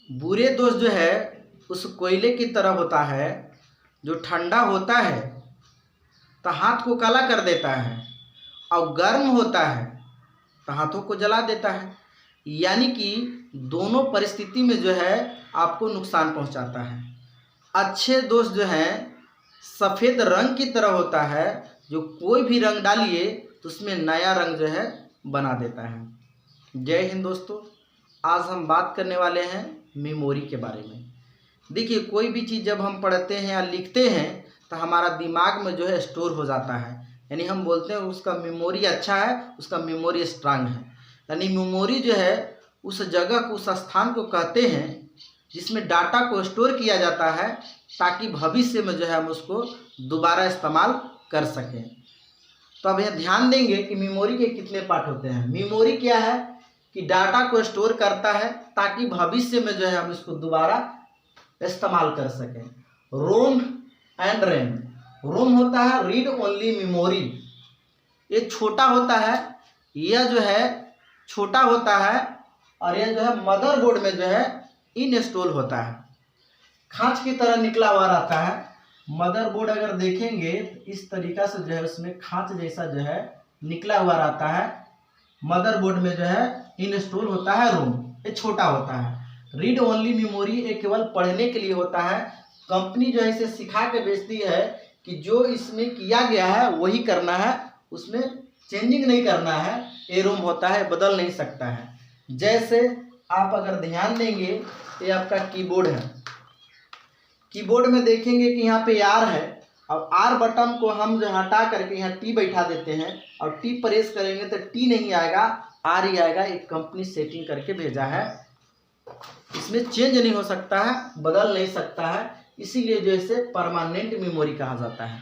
बुरे दोस्त जो है उस कोयले की तरह होता है, जो ठंडा होता है तो हाथ को काला कर देता है, और गर्म होता है तो हाथों को जला देता है। यानी कि दोनों परिस्थिति में जो है आपको नुकसान पहुंचाता है। अच्छे दोस्त जो हैं सफ़ेद रंग की तरह होता है, जो कोई भी रंग डालिए तो उसमें नया रंग जो है बना देता है। जय हिंद दोस्तों, आज हम बात करने वाले हैं मेमोरी के बारे में। देखिए, कोई भी चीज़ जब हम पढ़ते हैं या लिखते हैं तो हमारा दिमाग में जो है स्टोर हो जाता है, यानी हम बोलते हैं उसका मेमोरी अच्छा है, उसका मेमोरी स्ट्रांग है। यानी मेमोरी जो है उस जगह को, उस स्थान को कहते हैं जिसमें डाटा को स्टोर किया जाता है, ताकि भविष्य में जो है हम उसको दोबारा इस्तेमाल कर सकें। तो अब यहाँ ध्यान देंगे कि मेमोरी के कितने पार्ट होते हैं। मेमोरी क्या है कि डाटा को स्टोर करता है ताकि भविष्य में जो है हम इसको दोबारा इस्तेमाल कर सकें। Rome and RAM. रोम होता है रीड ओनली मेमोरी, ये छोटा होता है, यह जो है छोटा होता है, और यह जो है मदरबोर्ड में जो है इंस्टॉल होता है। खांच की तरह निकला हुआ रहता है मदरबोर्ड। अगर देखेंगे तो इस तरीका से जो है उसमें खांच जैसा जो है निकला हुआ रहता है। मदरबोर्ड में जो है इंस्टॉल होता है रोम, ये छोटा होता है। रीड ओनली मेमोरी ये केवल पढ़ने के लिए होता है। कंपनी जो है इसे सिखा के बेचती है कि जो इसमें किया गया है वही करना है, उसमें चेंजिंग नहीं करना है। ये रोम होता है, बदल नहीं सकता है। जैसे आप अगर ध्यान देंगे, ये आपका कीबोर्ड है। कीबोर्ड में देखेंगे कि यहाँ पे आर है, और आर बटन को हम जो हटा करके यहाँ टी बैठा देते हैं, और टी प्रेस करेंगे तो टी नहीं आएगा, आर ही आएगा। एक कंपनी सेटिंग करके भेजा है, इसमें चेंज नहीं हो सकता है, बदल नहीं सकता है। इसीलिए जो इसे परमानेंट मेमोरी कहा जाता है।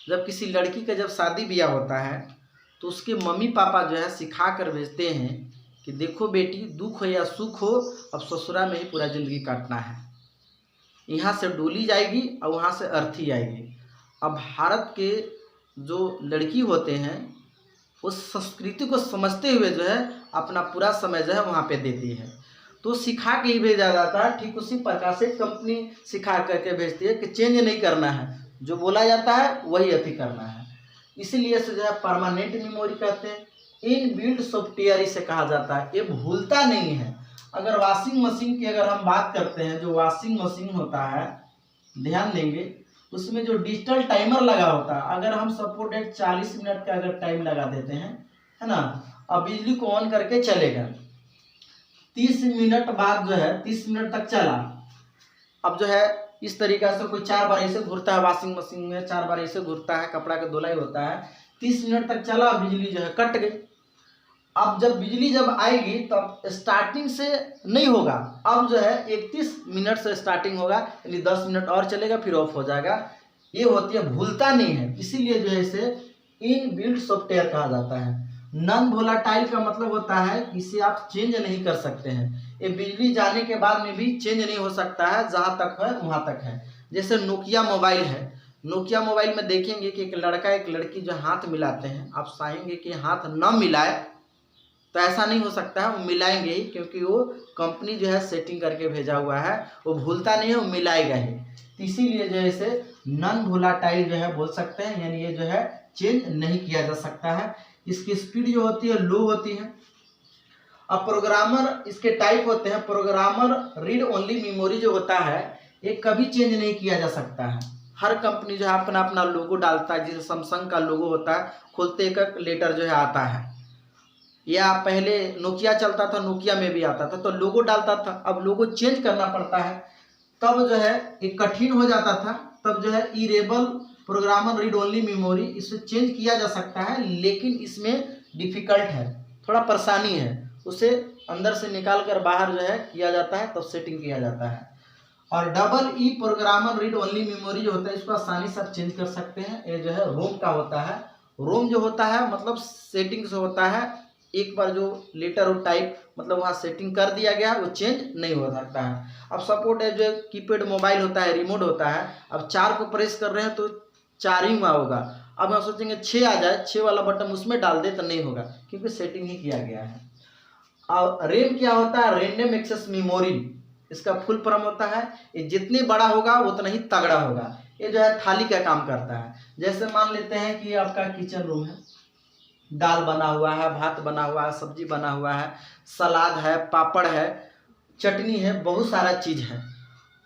जब किसी लड़की का जब शादी ब्याह होता है तो उसके मम्मी पापा जो है सिखा कर भेजते हैं कि देखो बेटी, दुख हो या सुख हो, अब ससुरा में ही पूरा ज़िंदगी काटना है। यहाँ से डोली जाएगी और वहाँ से अर्थी आएगी। अब भारत के जो लड़की होते हैं उस संस्कृति को समझते हुए जो है अपना पूरा समय जो है वहाँ पे देती है, तो सिखा के ही भेजा जाता है। ठीक उसी प्रकार से कंपनी सिखा करके भेजती है कि चेंज नहीं करना है, जो बोला जाता है वही अति करना है। इसीलिए से जो है परमानेंट मेमोरी कहते हैं। इन बिल्ड सॉफ्टवेयर इसे कहा जाता है, ये भूलता नहीं है। अगर वॉशिंग मशीन की अगर हम बात करते हैं, जो वॉशिंग मशीन होता है, ध्यान देंगे उसमें जो डिजिटल टाइमर लगा होता है, अगर हम सपोर्टेड 40 मिनट का अगर टाइम लगा देते हैं, है ना, अब बिजली को ऑन करके चलेगा, 30 मिनट बाद जो है 30 मिनट तक चला। अब जो है इस तरीका से कोई 4 बार ऐसे घूरता है, वॉशिंग मशीन में 4 बार ऐसे घूरता है, कपड़ा का धुलाई होता है, 30 मिनट तक चला, बिजली जो है कट गई। अब जब बिजली जब आएगी तब स्टार्टिंग से नहीं होगा, अब जो है 31 मिनट से स्टार्टिंग होगा, यानी 10 मिनट और चलेगा फिर ऑफ हो जाएगा। ये होती है, भूलता नहीं है, इसीलिए जो है इसे इन बिल्ड सॉफ्टवेयर कहा जाता है। नॉन वोलाटाइल का मतलब होता है इसे आप चेंज नहीं कर सकते हैं, ये बिजली जाने के बाद में भी चेंज नहीं हो सकता है, जहाँ तक है वहाँ तक है। जैसे नोकिया मोबाइल है, नोकिया मोबाइल में देखेंगे कि एक लड़का एक लड़की जो हाथ मिलाते हैं, आप चाहेंगे कि हाथ न मिलाए तो ऐसा नहीं हो सकता है, वो मिलाएंगे ही, क्योंकि वो कंपनी जो है सेटिंग करके भेजा हुआ है, वो भूलता नहीं है, वो मिलाएगा ही। तो इसीलिए जो है इसे नॉन वोलाटाइल जो है बोल सकते हैं, यानी ये जो है चेंज नहीं किया जा सकता है। इसकी स्पीड जो होती है लो होती है। अब प्रोग्रामर, इसके टाइप होते हैं। प्रोग्रामर रीड ओनली मेमोरी जो होता है ये कभी चेंज नहीं किया जा सकता है। हर कंपनी जो है अपना अपना लोगो डालता है, जैसे सैमसंग का लोगो होता है, खोलते एक लेटर जो है आता है, या पहले नोकिया चलता था, नोकिया में भी आता था तो लोगो डालता था, अब लोगो चेंज करना पड़ता है, तब जो है एक कठिन हो जाता था। तब जो है इरेबल प्रोग्रामर रीड ओनली मेमोरी, इसे चेंज किया जा सकता है, लेकिन इसमें डिफ़िकल्ट है, थोड़ा परेशानी है, उसे अंदर से निकाल कर बाहर जो है किया जाता है, तब सेटिंग किया जाता है। और double E programmer read only memory जो होता है इसको आसानी से आप चेंज कर सकते हैं। ये जो है रोम का होता है। रोम जो होता है मतलब सेटिंग से होता है, एक बार जो लेटर और टाइप मतलब वहाँ सेटिंग कर दिया गया, वो चेंज नहीं हो सकता है। अब सपोर्ट है जो कीपैड मोबाइल होता है, रिमोट होता है, अब 4 को प्रेस कर रहे हैं तो 4 ही वहाँ होगा। अब हम सोचेंगे 6 आ जाए, 6 वाला बटन उसमें डाल दे तो नहीं होगा, क्योंकि सेटिंग ही किया गया है। और रैम क्या होता है, रैंडम एक्सेस मेमोरी, इसका फुल फॉर्म होता है, ये जितनी बड़ा होगा उतना ही तगड़ा होगा। ये जो है थाली का काम करता है। जैसे मान लेते हैं कि आपका किचन रूम है, दाल बना हुआ है, भात बना हुआ है, सब्जी बना हुआ है, सलाद है, पापड़ है, चटनी है, बहुत सारा चीज़ है।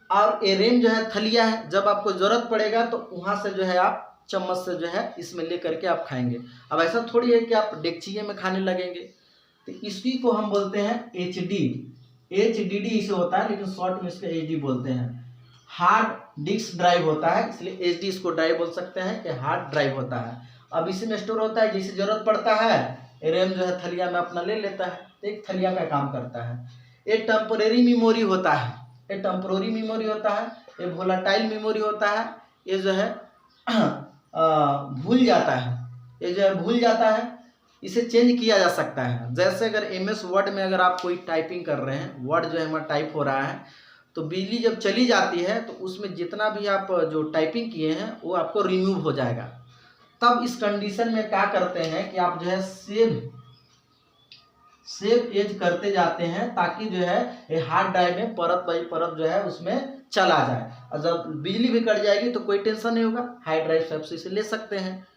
और ये रेम जो है थलिया है, जब आपको ज़रूरत पड़ेगा तो वहाँ से जो है आप चम्मच से जो है इसमें ले करके आप खाएंगे। अब ऐसा थोड़ी है कि आप डेगचिए में खाने लगेंगे। तो इसी को हम बोलते हैं HDD इसे होता है, लेकिन शॉर्ट में इसको HD बोलते हैं। हार्ड डिस्क ड्राइव होता है, इसलिए HD इसको ड्राइव बोल सकते हैं कि हार्ड ड्राइव होता है। अब इसी में स्टोर होता है, जैसे ज़रूरत पड़ता है रैम जो है थलिया में अपना ले लेता है, तो एक थलिया का काम करता है। ये टेम्पोरेरी मेमोरी होता है, ये टेम्पोररी मेमोरी होता है, ये वोलाटाइल मेमोरी होता है। ये जो है भूल जाता है, ये जो है भूल जाता है, इसे चेंज किया जा सकता है। जैसे अगर MS वर्ड में अगर आप कोई टाइपिंग कर रहे हैं, वर्ड जो है हमारा टाइप हो रहा है, तो बिजली जब चली जाती है तो उसमें जितना भी आप जो टाइपिंग किए हैं वो आपको रिमूव हो जाएगा। तब इस कंडीशन में क्या करते हैं कि आप जो है सेव एज करते जाते हैं, ताकि जो है ये हार्ड ड्राइव में परत बाई परत जो है उसमें चला जाए। और जब बिजली भी कट जाएगी तो कोई टेंशन नहीं होगा, हार्ड ड्राइव से आप इसे ले सकते हैं।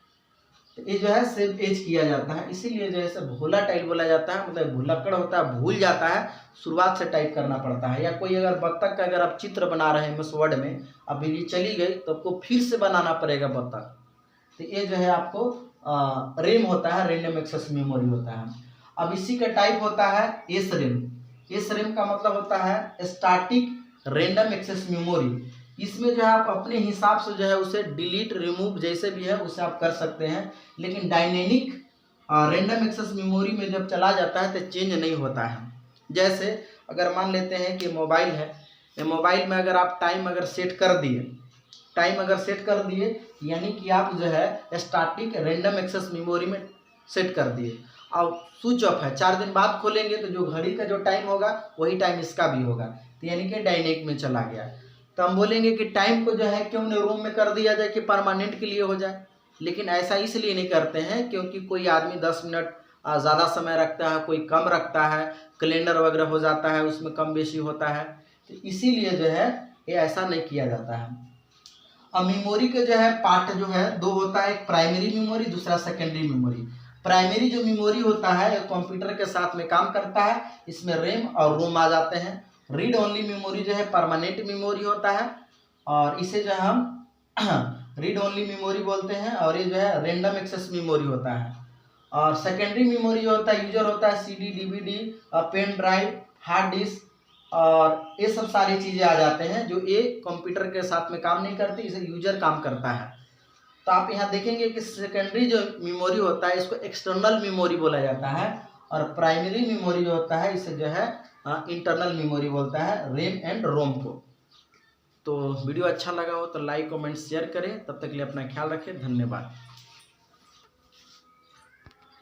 तो ये जो है सेव एज किया जाता है, इसीलिए जो है इसे वोलाटाइल बोला जाता है। मतलब भुलक्कड़ होता है, भूल जाता है, शुरुआत से टाइप करना पड़ता है। या कोई अगर बत्तख का अगर आप चित्र बना रहे हैं MS वर्ड में, अब बिजली चली गई तो आपको फिर से बनाना पड़ेगा बत्तख। तो ये जो है आपको रेम होता है, रैंडम एक्सेस मेमोरी होता है। अब इसी का टाइप होता है SRAM। SRAM का मतलब होता है स्टैटिक रैंडम एक्सेस मेमोरी। इसमें जो है आप अपने हिसाब से जो है उसे डिलीट रिमूव जैसे भी है उसे आप कर सकते हैं, लेकिन डायनेमिक रैंडम एक्सेस मेमोरी में जब चला जाता है तो चेंज नहीं होता है। जैसे अगर मान लेते हैं कि मोबाइल है, मोबाइल में अगर आप टाइम अगर सेट कर दिए, यानी कि आप जो है स्टैटिक रैंडम एक्सेस मेमोरी में सेट कर दिए, और स्विच ऑफ है, 4 दिन बाद खोलेंगे तो जो घड़ी का जो टाइम होगा वही टाइम इसका भी होगा, तो यानी कि डायनेमिक में चला गया। तो हम बोलेंगे कि टाइम को जो है क्यों नहीं रोम में कर दिया जाए कि परमानेंट के लिए हो जाए। लेकिन ऐसा इसलिए नहीं करते हैं क्योंकि कोई आदमी 10 मिनट ज़्यादा समय रखता है, कोई कम रखता है, कैलेंडर वगैरह हो जाता है उसमें कम बेशी होता है, तो इसीलिए जो है ये ऐसा नहीं किया जाता है। अब मेमोरी के जो है पार्ट जो है 2 होता है, एक प्राइमरी मेमोरी, दूसरा सेकेंडरी मेमोरी। प्राइमरी जो मेमोरी होता है कंप्यूटर के साथ में काम करता है, इसमें रैम और रोम आ जाते हैं। रीड ओनली मेमोरी जो है परमानेंट मेमोरी होता है, और इसे जो हम रीड ओनली मेमोरी बोलते हैं, और ये जो है रैंडम एक्सेस मेमोरी होता है। और सेकेंडरी मेमोरी जो होता है यूजर होता है, CD, DVD, pen drive, hard disk, और ये सब सारी चीज़ें आ जाते हैं जो ये कंप्यूटर के साथ में काम नहीं करती, इसे यूजर काम करता है। तो आप यहाँ देखेंगे कि सेकेंडरी जो मेमोरी होता है इसको एक्सटर्नल मेमोरी बोला जाता है, और प्राइमरी मेमोरी जो होता है इसे जो है इंटरनल मेमोरी बोलता है, रैम एंड रोम को। तो वीडियो अच्छा लगा हो तो लाइक कमेंट शेयर करें। तब तक के लिए अपना ख्याल रखें, धन्यवाद।